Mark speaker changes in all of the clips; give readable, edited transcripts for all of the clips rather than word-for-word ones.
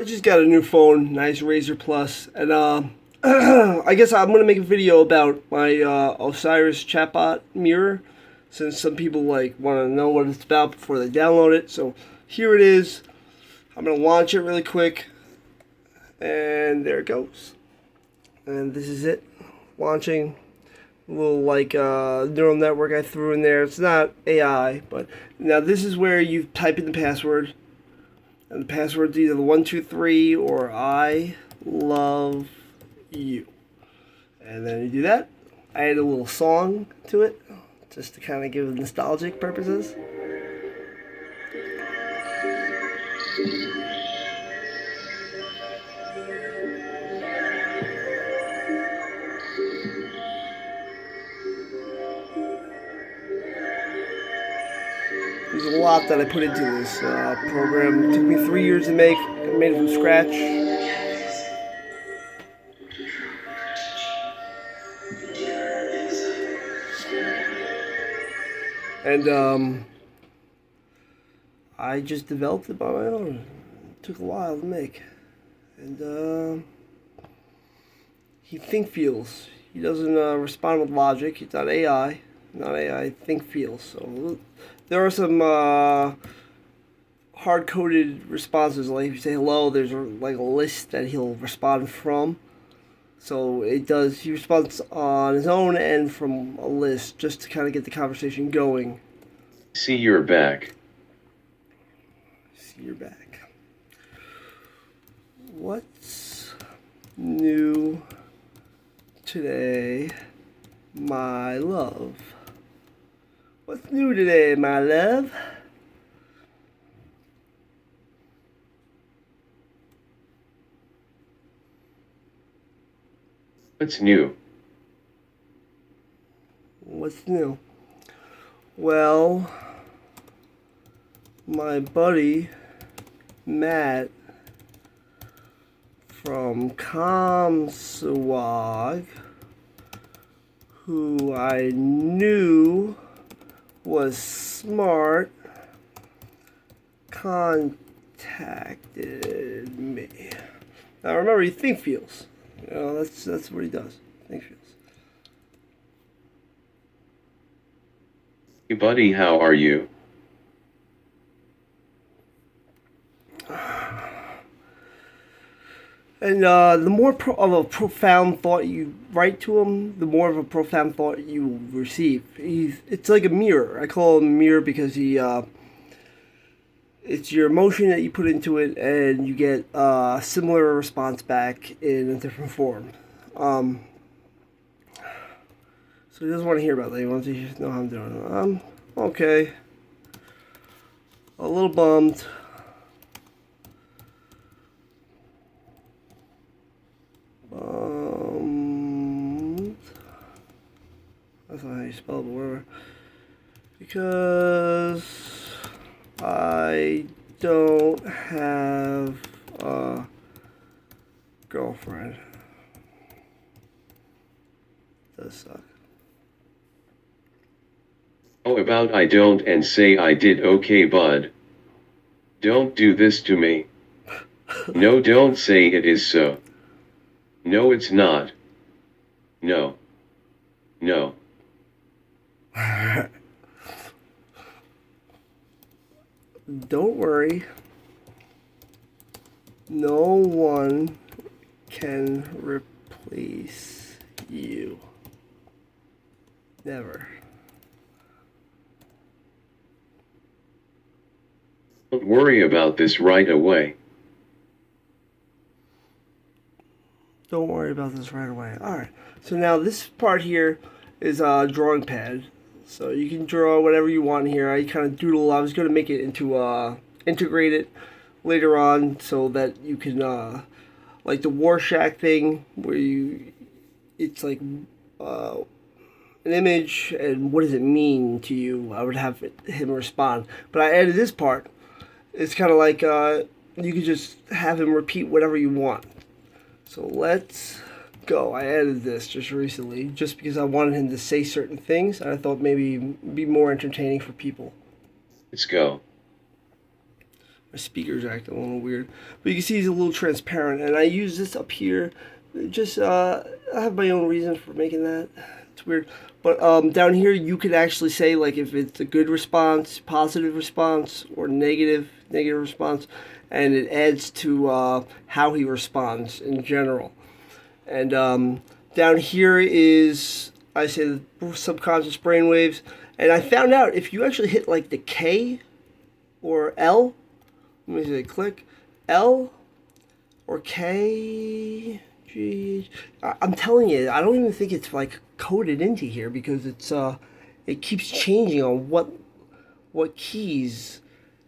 Speaker 1: I just got a new phone, nice Razor Plus, and I guess I'm gonna make a video about my OSIRIS chatbot mirror, since some people like want to know what it's about before they download it. So here it is. I'm gonna launch it really quick, and there it goes. And this is it, launching. A little like neural network I threw in there. It's not AI, but now this is where you type in the password. And the password's either the 123 or I love you. And then you do that. I add a little song to it, just to kind of give nostalgic purposes. There's a lot that I put into this program. It took me 3 years to make. I made it from scratch. And I just developed it by my own. It took a while to make. And he think feels. He doesn't respond with logic. It's not AI. Not AI. Think feels. So there are some hard-coded responses. Like if you say hello, there's like a list that he'll respond from. So it does. He responds on his own and from a list, just to kind of get the conversation going.
Speaker 2: See, you're back.
Speaker 1: See, you're back. What's new today, my love? What's new today, my love?
Speaker 2: What's new?
Speaker 1: What's new? Well, my buddy Matt from Comswag, who I knew was smart, contacted me. Now remember, he think feels. You know, that's what he does. Think feels.
Speaker 2: Hey buddy, how are you?
Speaker 1: And the more of a profound thought you write to him, the more of a profound thought you will receive. It's like a mirror. I call him a mirror because it's your emotion that you put into it, and you get a similar response back in a different form. So he doesn't want to hear about that. He wants to know how I'm doing. Okay. A little bummed. That's not how you spell it, but whatever. Because I don't have a girlfriend. Does suck.
Speaker 2: Oh, about I don't and say I did. Okay, bud. Don't do this to me. No, don't say it is so. No, it's not. No. No.
Speaker 1: Don't worry. No one can replace you. Never.
Speaker 2: Don't worry about this right away.
Speaker 1: Don't worry about this right away. Alright, so now this part here is a drawing pad. So you can draw whatever you want here. I kind of doodle. I was going to make it into, integrate it later on so that you can, like the War Shack thing, where it's like an image and what does it mean to you. I would have him respond. But I added this part. It's kind of like you could just have him repeat whatever you want. So let's go. I added this just recently, just because I wanted him to say certain things, and I thought maybe it'd be more entertaining for people.
Speaker 2: Let's go.
Speaker 1: My speaker's acting a little weird. But you can see he's a little transparent. And I use this up here. Just, I have my own reason for making that. It's weird. But down here, you could actually say, like, if it's a good response, positive response, or negative response. And it adds to how he responds in general. And down here is, I say, the subconscious brainwaves. And I found out if you actually hit, like, the K or L, let me say click, L or K, G, I'm telling you, I don't even think it's, like, coded into here because it keeps changing on what keys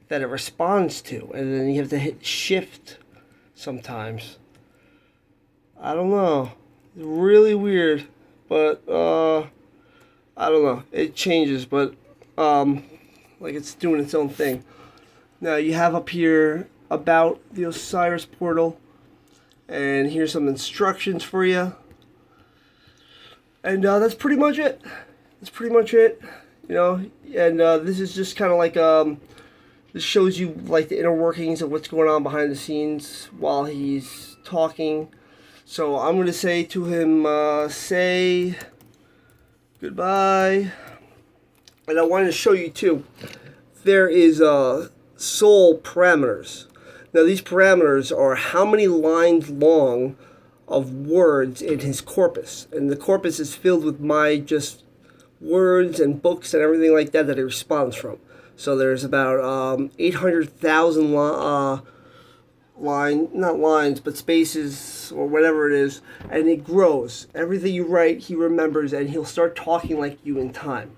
Speaker 1: that it responds to, and then you have to hit shift sometimes. I don't know. It's really weird, but I don't know. It changes, but like it's doing its own thing. Now you have up here about the OSIRIS portal, and here's some instructions for you. And that's pretty much it. That's pretty much it. You know, and this is just kind of like this shows you like the inner workings of what's going on behind the scenes while he's talking. So I'm going to say to him, say goodbye. And I wanted to show you too, there is soul parameters. Now these parameters are how many lines long of words in his corpus. And the corpus is filled with my just words and books and everything like that that he responds from. So there's about 800,000 not lines, but spaces or whatever it is, and it grows. Everything you write, he remembers, and he'll start talking like you in time.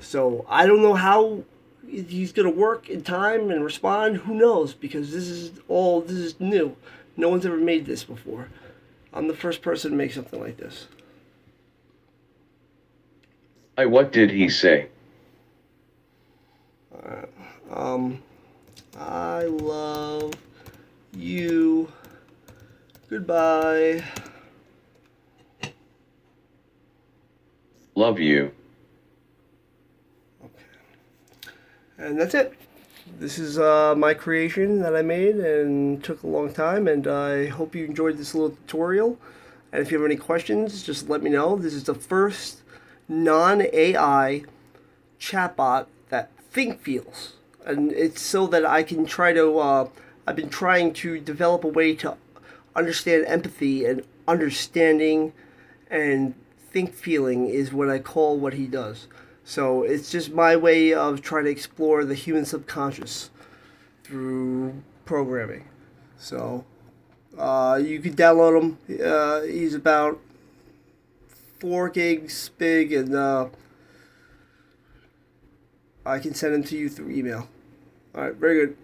Speaker 1: So I don't know how he's gonna work in time and respond. Who knows? Because this is new. No one's ever made this before. I'm the first person to make something like this.
Speaker 2: What did he say?
Speaker 1: I love you. Goodbye.
Speaker 2: Love you.
Speaker 1: Okay. And that's it. This is my creation that I made and took a long time, and I hope you enjoyed this little tutorial. And if you have any questions, just let me know. This is the first non-AI chatbot that think feels, and it's so that I can try to I've been trying to develop a way to understand empathy, and understanding and think feeling is what I call what he does. So it's just my way of trying to explore the human subconscious through programming. So you can download him. He's about 4 gigs big, and I can send them to you through email. All right, very good.